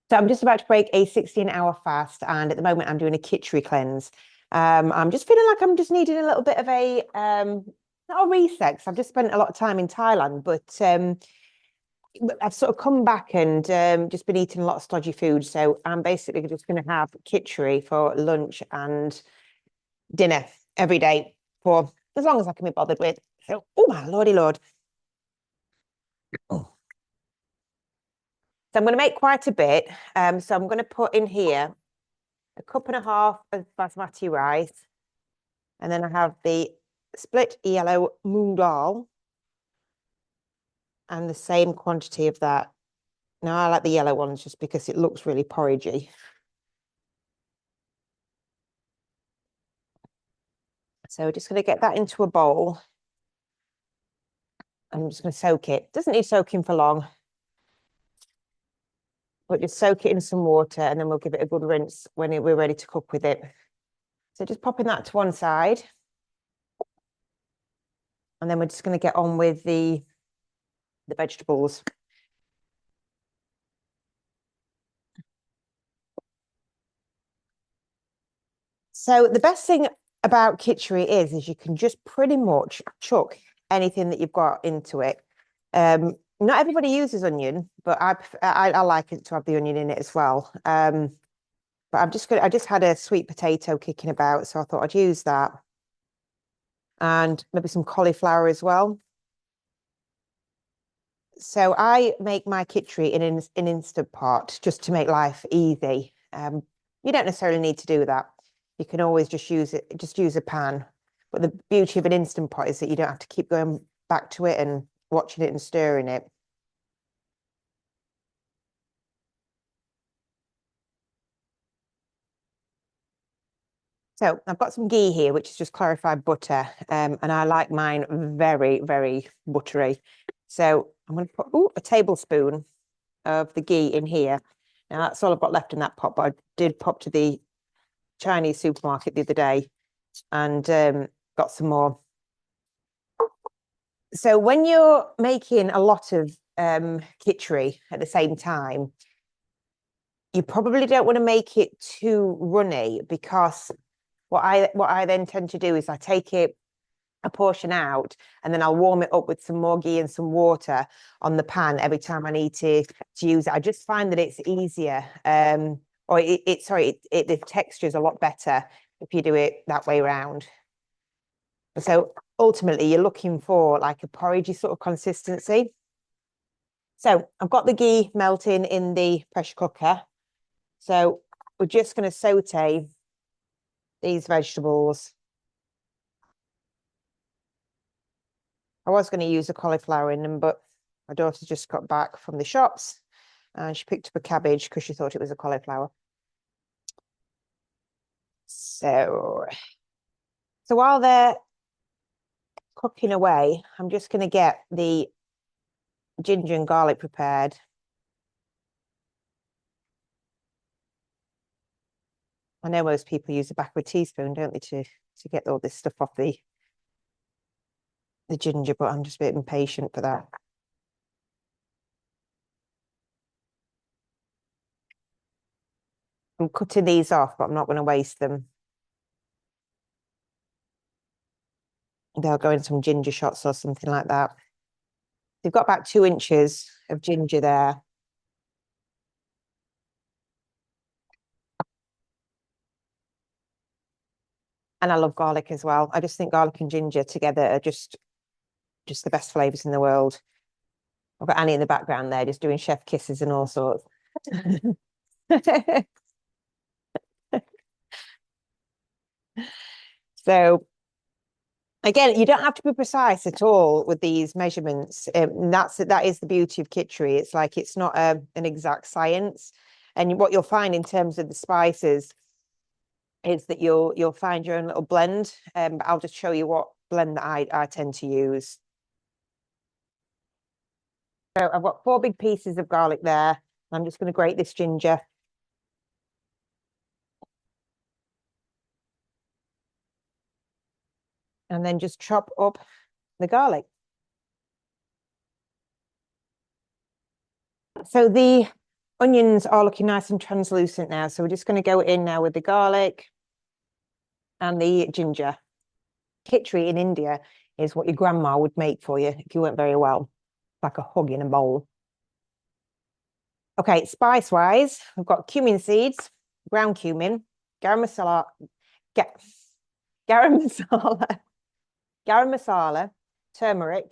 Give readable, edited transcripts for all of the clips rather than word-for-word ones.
So I'm just about to break a 16-hour fast, and at the moment I'm doing a Kitchari cleanse. I'm just feeling like I'm just needing a little bit of a not a reset, 'cause I've just spent a lot of time in Thailand, but I've sort of come back and just been eating a lot of stodgy food. So I'm basically just going to have Kitchari for lunch and dinner every day for as long as I can be bothered with. So, oh my lordy lord. Oh. So I'm going to make quite a bit. So I'm going to put in here a cup and a half of basmati rice. And then I have the split yellow mung dal and the same quantity of that. Now I like the yellow ones just because it looks really porridgey. So we're just going to get that into a bowl. I'm just going to soak it. Doesn't need soaking for long. But just soak it in some water and then we'll give it a good rinse when we're ready to cook with it. So just popping that to one side. And then we're just going to get on with the vegetables. So the best thing about Kitchari is you can just pretty much chuck anything that you've got into it. Not everybody uses onion, but I like it to have the onion in it as well. But I just had a sweet potato kicking about, so I thought I'd use that. And maybe some cauliflower as well. So I make my Kitchari in an Instant Pot just to make life easy. You don't necessarily need to do that. You can always just use a pan. But the beauty of an Instant Pot is that you don't have to keep going back to it and watching it and stirring it. So I've got some ghee here, which is just clarified butter. And I like mine very, very buttery. So I'm going to put a tablespoon of the ghee in here. Now that's all I've got left in that pot, but I did pop to the Chinese supermarket the other day and got some more. So when you're making a lot of Kitchari at the same time, you probably don't want to make it too runny, because what I then tend to do is I take a portion out and then I'll warm it up with some more ghee and some water on the pan every time I need to use it. I just find that it's easier, or the texture is a lot better if you do it that way around. So ultimately you're looking for like a porridgey sort of consistency. So I've got the ghee melting in the pressure cooker. So we're just going to saute these vegetables. I was going to use a cauliflower in them, but my daughter just got back from the shops and she picked up a cabbage because she thought it was a cauliflower. So while they're cooking away, I'm just going to get the ginger and garlic prepared. I know most people use the back of a teaspoon, don't they, to get all this stuff off the ginger, but I'm just a bit impatient for that. I'm cutting these off, but I'm not going to waste them. They'll go in some ginger shots or something like that. They've got about 2 inches of ginger there. And I love garlic as well. I just think garlic and ginger together are just the best flavors in the world. I've got Annie in the background there just doing chef kisses and all sorts. So again, you don't have to be precise at all with these measurements. That is the beauty of Kitchari. It's like it's not an exact science. And what you'll find in terms of the spices is that you'll find your own little blend. But I'll just show you what blend that I tend to use. So I've got 4 big pieces of garlic there. I'm just going to grate this ginger. And then just chop up the garlic. So the Onions are looking nice and translucent now. So we're just going to go in now with the garlic and the ginger. Kitchari in India is what your grandma would make for you if you weren't very well. Like a hug in a bowl. Okay, spice-wise, we've got cumin seeds, ground cumin, garam masala, garam masala, garam masala, turmeric,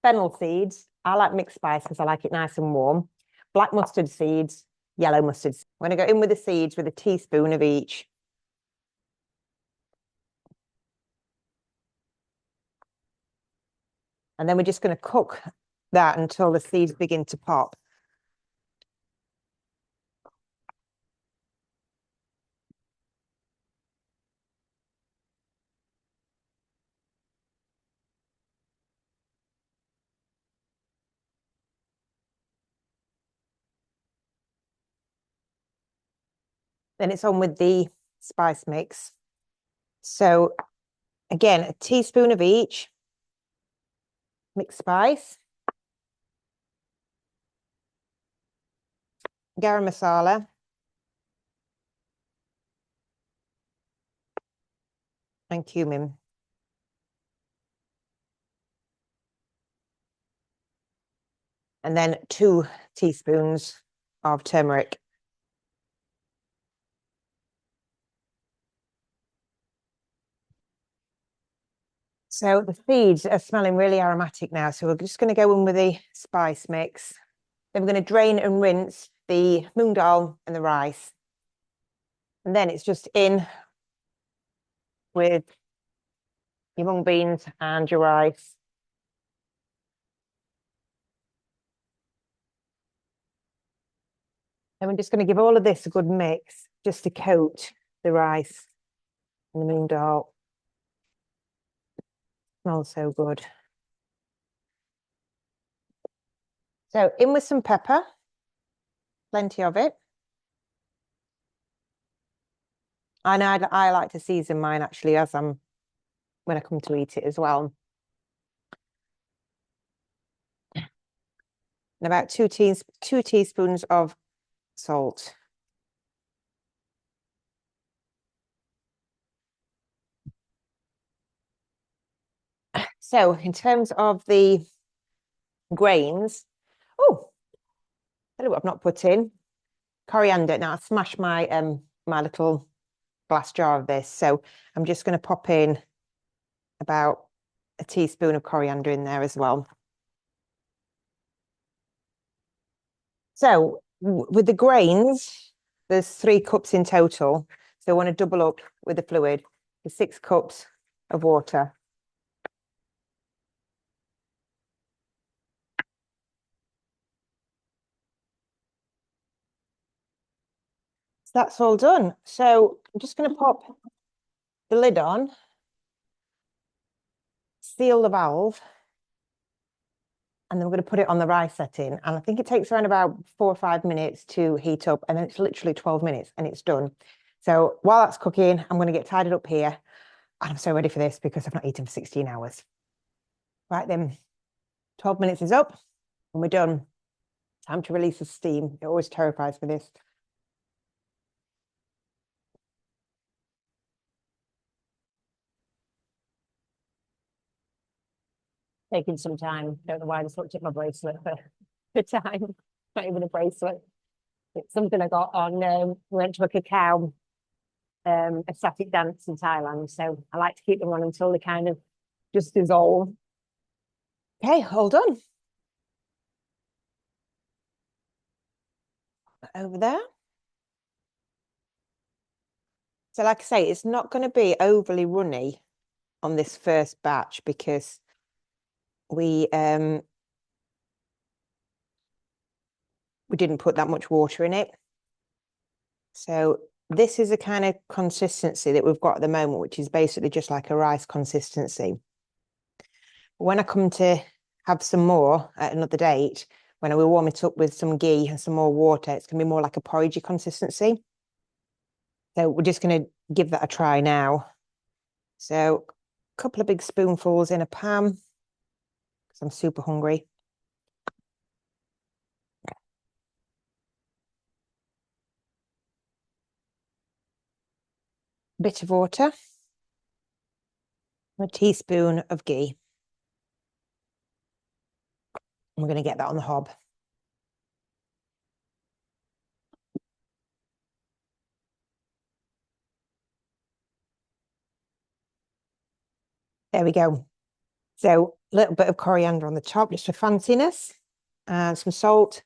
fennel seeds. I like mixed spice because I like it nice and warm. Black mustard seeds, yellow mustard. I'm going to go in with the seeds with a teaspoon of each. And then we're just going to cook that until the seeds begin to pop. Then it's on with the spice mix. So again, a teaspoon of each. Mixed spice. Garam masala. And cumin. And then 2 teaspoons of turmeric. So the seeds are smelling really aromatic now. So we're just going to go in with the spice mix. Then we're going to drain and rinse the mung dal and the rice. And then it's just in with your mung beans and your rice. And we're just going to give all of this a good mix just to coat the rice and the mung dal. Smells so good. So in with some pepper, plenty of it. And I like to season mine actually when I come to eat it as well. And about 2 teaspoons of salt. So in terms of the grains, oh, tell you what I've not put in. Coriander. Now I smashed my my little glass jar of this. So I'm just going to pop in about a teaspoon of coriander in there as well. So with the grains, there's 3 cups in total. So I want to double up with the fluid. There's 6 cups of water. So that's all done. So I'm just going to pop the lid on, seal the valve, and then we're going to put it on the rice setting. And I think it takes around about 4 or 5 minutes to heat up, and then it's literally 12 minutes and it's done. So while that's cooking, I'm going to get tidied up here. And I'm so ready for this because I've not eaten for 16 hours. Right then, 12 minutes is up and we're done. Time to release the steam. It always terrifies me this. Taking some time. Don't know why I just looked at my bracelet for time. Not even a bracelet. It's something I got on, we went to a cacao a static dance in Thailand. So I like to keep them on until they kind of just dissolve. Okay, all done. Over there. So like I say, it's not going to be overly runny on this first batch because we didn't put that much water in it. So this is the kind of consistency that we've got at the moment, which is basically just like a rice consistency. When I come to have some more at another date, when I will warm it up with some ghee and some more water, it's going to be more like a porridgey consistency. So we're just going to give that a try now. So a couple of big spoonfuls in a pan because I'm super hungry. bit of water, a teaspoon of ghee. And we're going to get that on the hob. There we go. So a little bit of coriander on the top, just for fanciness, and some salt,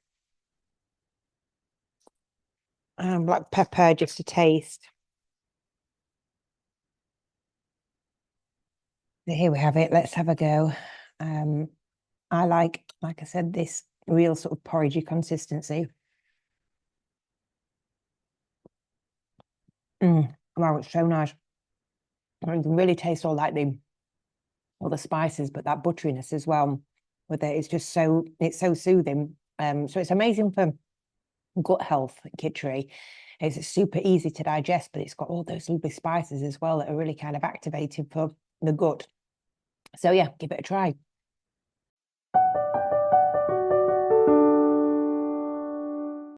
and black pepper just to taste. So here we have it. Let's have a go. I like I said, this real sort of porridgey consistency. Wow, it's so nice. You can really taste all the spices, but that butteriness as well with it. It's just it's so soothing. So it's amazing for gut health, Kitchari. It's super easy to digest, but it's got all those lovely spices as well that are really kind of activated for the gut. So yeah, give it a try.